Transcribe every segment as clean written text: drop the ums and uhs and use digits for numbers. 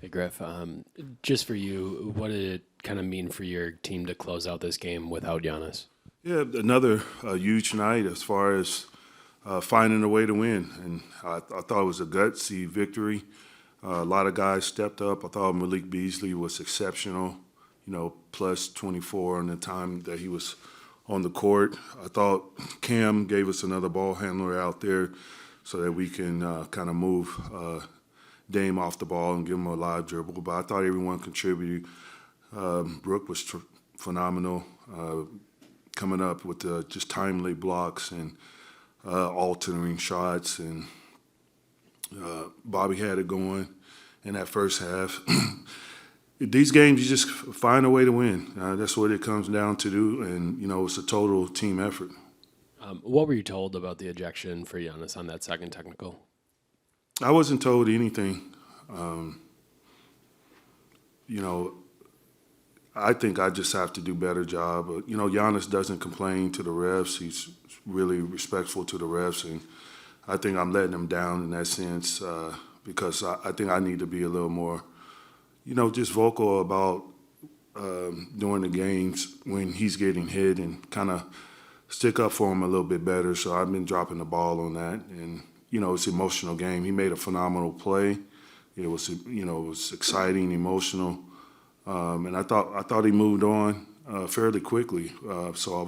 Hey, Griff, just for you, what did it kind of mean for your team to close out this game without Giannis? Yeah, another huge night as far as finding a way to win. And I thought it was a gutsy victory. A lot of guys stepped up. I thought Malik Beasley was exceptional, plus 24 in the time that he was on the court. I thought Cam gave us another ball handler out there so that we can kind of move Dame off the ball and give him a live dribble. But I thought everyone contributed. Brooke was phenomenal, coming up with just timely blocks and altering shots. And Bobby had it going in that first half. These games, you just find a way to win. That's what it comes down to do, and, it's a total team effort. What were you told about the ejection for Giannis on that second technical? I wasn't told anything. I think I just have to do a better job. Giannis doesn't complain to the refs. He's really respectful to the refs, and I think I'm letting him down in that sense because I think I need to be a little more, just vocal about during the games when he's getting hit and kind of stick up for him a little bit better. So I've been dropping the ball on that, and it's an emotional game. He made a phenomenal play. It was exciting, emotional, and I thought he moved on fairly quickly. So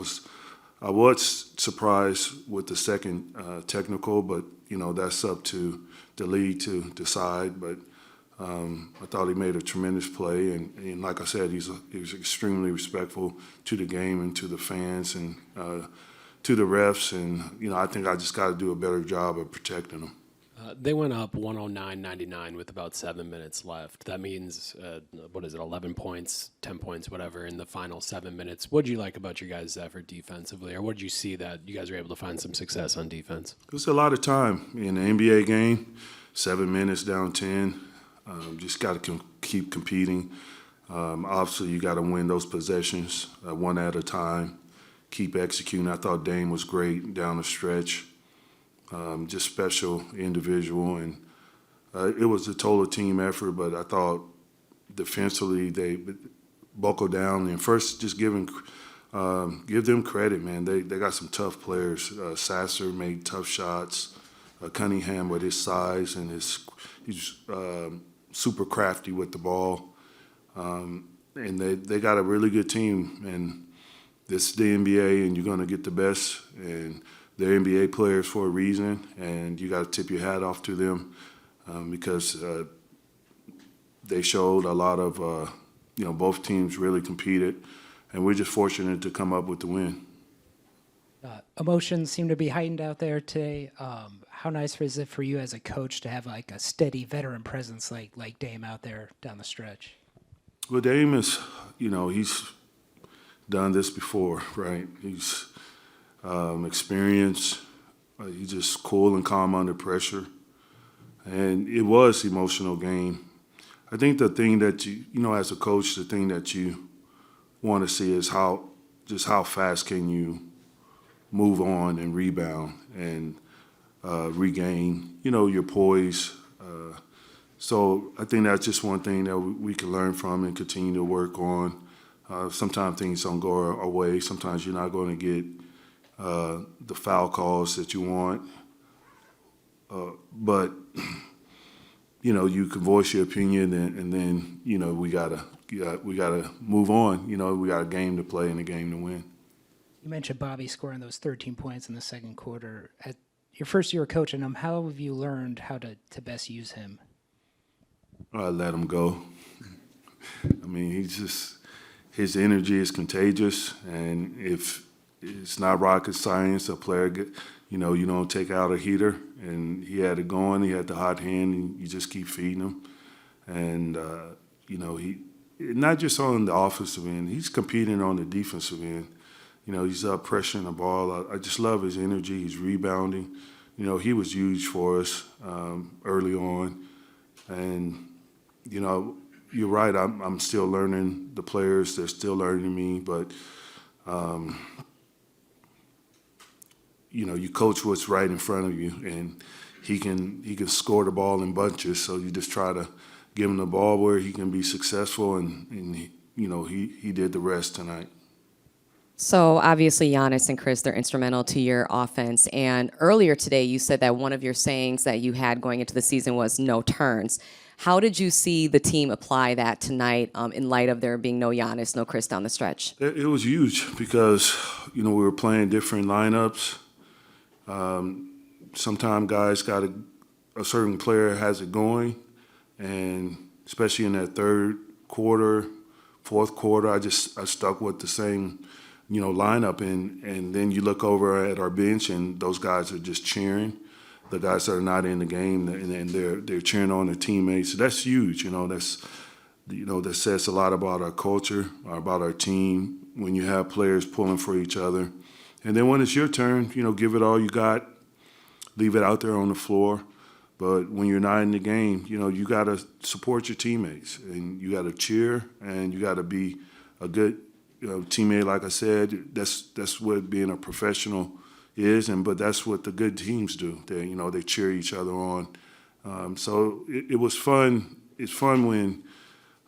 I was surprised with the second technical, but that's up to the league to decide. But I thought he made a tremendous play, and like I said, he was extremely respectful to the game and to the fans and to the refs. And I think I just got to do a better job of protecting them. They went up 109-99 with about 7 minutes left. That means, 11 points, 10 points, whatever, in the final 7 minutes. What did you like about your guys' effort defensively, or what did you see that you guys were able to find some success on defense? It was a lot of time in the NBA game, 7 minutes down 10. Just got to keep competing. Obviously, you got to win those possessions one at a time. Keep executing. I thought Dame was great down the stretch. Just special individual, and it was a total team effort. But I thought defensively they buckled down. And first, just give them credit, man. They got some tough players. Sasser made tough shots. Cunningham with his size and he's super crafty with the ball. And they got a really good team. And this is the NBA, and you're going to get the best. And they're NBA players for a reason, and you got to tip your hat off to them because they showed a lot of, both teams really competed, and we're just fortunate to come up with the win. Emotions seem to be heightened out there today. How nice is it for you as a coach to have like a steady veteran presence like Dame out there down the stretch? Well, Dame is, he's done this before, right? He's experience. He's just cool and calm under pressure. And it was an emotional game. I think the thing that as a coach, the thing that you want to see is how fast can you move on and rebound and regain, your poise. So I think that's just one thing that we can learn from and continue to work on. Sometimes things don't go our way. Sometimes you're not going to get the foul calls that you want. But, you can voice your opinion and then, we gotta move on. We got a game to play and a game to win. You mentioned Bobby scoring those 13 points in the second quarter. At your first year coaching him, how have you learned how to best use him? I let him go. I mean, his energy is contagious, and if it's not rocket science. A player, you don't take out a heater, and he had it going. He had the hot hand, and you just keep feeding him. And he not just on the offensive end, he's competing on the defensive end. He's up pressuring the ball. I just love his energy. He's rebounding. He was huge for us early on, and you're right. I'm still learning the players. They're still learning me, but. You coach what's right in front of you, and he can score the ball in bunches. So you just try to give him the ball where he can be successful, and he did the rest tonight. So obviously Giannis and Chris, they're instrumental to your offense. And earlier today, you said that one of your sayings that you had going into the season was no turns. How did you see the team apply that tonight in light of there being no Giannis, no Chris down the stretch? It was huge because, we were playing different lineups. Sometimes guys got a certain player has it going, and especially in that third quarter, fourth quarter, I stuck with the same lineup, and then you look over at our bench, and those guys are just cheering. The guys that are not in the game, and they're cheering on their teammates. So that's huge. That says a lot about our culture, about our team. When you have players pulling for each other, and then when it's your turn, give it all you got, leave it out there on the floor. But when you're not in the game, you got to support your teammates, and you got to cheer, and you got to be a good teammate. Like I said, that's what being a professional is, but that's what the good teams do. They cheer each other on. So it was fun. It's fun when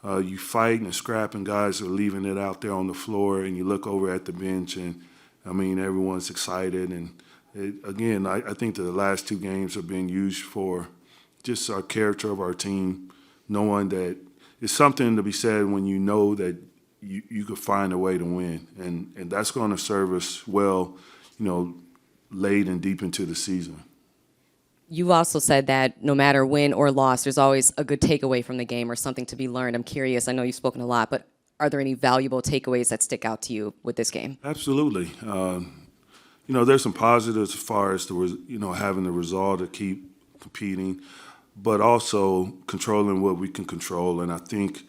you fight and scrap, and guys are leaving it out there on the floor, and you look over at the bench, and everyone's excited. And I think that the last two games have been used for just our character of our team, knowing that it's something to be said when you know that you could find a way to win, and that's going to serve us well, late and deep into the season. You also said that no matter win or loss, there's always a good takeaway from the game or something to be learned. I'm curious, I know you've spoken a lot, but are there any valuable takeaways that stick out to you with this game? Absolutely. There's some positives as far as having the resolve to keep competing, but also controlling what we can control. And I think,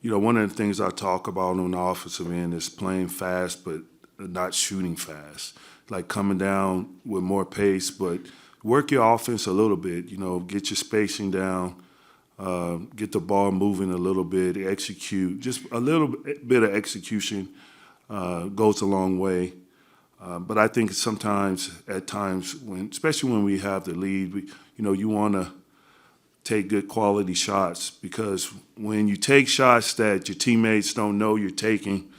one of the things I talk about on the offensive end is playing fast, but not shooting fast. Like coming down with more pace, but work your offense a little bit. Get your spacing down, get the ball moving a little bit, execute. Just a little bit of execution goes a long way. But I think at times, especially when we have the lead, you want to take good quality shots, because when you take shots that your teammates don't know you're taking,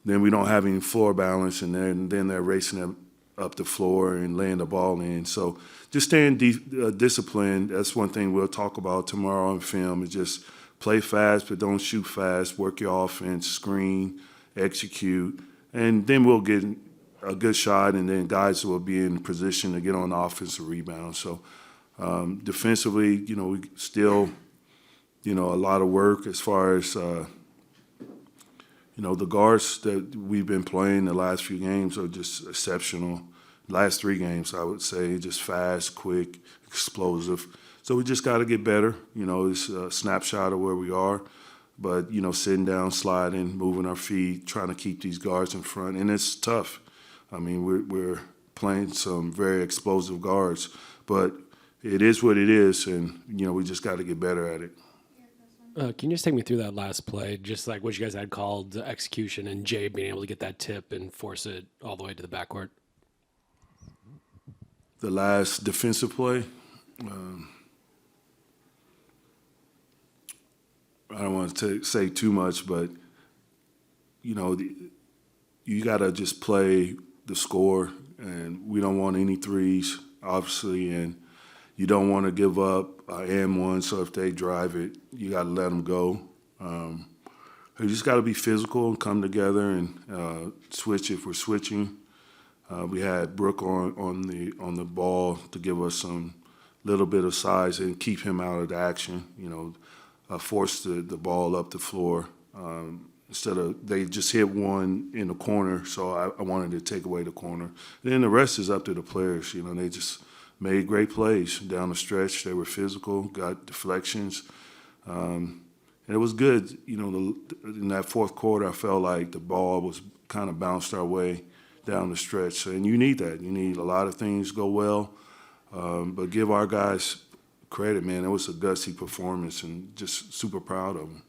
then we don't have any floor balance, and then they're racing them up the floor and laying the ball in. So just staying disciplined. That's one thing we'll talk about tomorrow on film, is just play fast, but don't shoot fast. Work your offense, screen, execute, and then we'll get a good shot, and then guys will be in position to get on the offensive rebound. So defensively, we still, a lot of work as far as, the guards that we've been playing the last few games are just exceptional. Last three games, I would say, just fast, quick, explosive. So we just got to get better. It's a snapshot of where we are. But, sitting down, sliding, moving our feet, trying to keep these guards in front. And it's tough. We're playing some very explosive guards. But it is what it is, and, we just got to get better at it. Can you just take me through that last play, just like what you guys had called the execution, and Jay being able to get that tip and force it all the way to the backcourt? The last defensive play, I don't want to say too much, but, you got to just play the score, and we don't want any threes, obviously, and you don't want to give up and one, so if they drive it, you got to let them go. You just got to be physical and come together and switch if we're switching. We had Brooke on the ball to give us some little bit of size and keep him out of the action. Force the ball up the floor instead of they just hit one in the corner. So I wanted to take away the corner. And then the rest is up to the players. They just made great plays down the stretch. They were physical, got deflections. And it was good. In that fourth quarter, I felt like the ball was kind of bounced our way down the stretch. And you need that. You need a lot of things go well. But give our guys credit, man. It was a gutsy performance, and just super proud of them.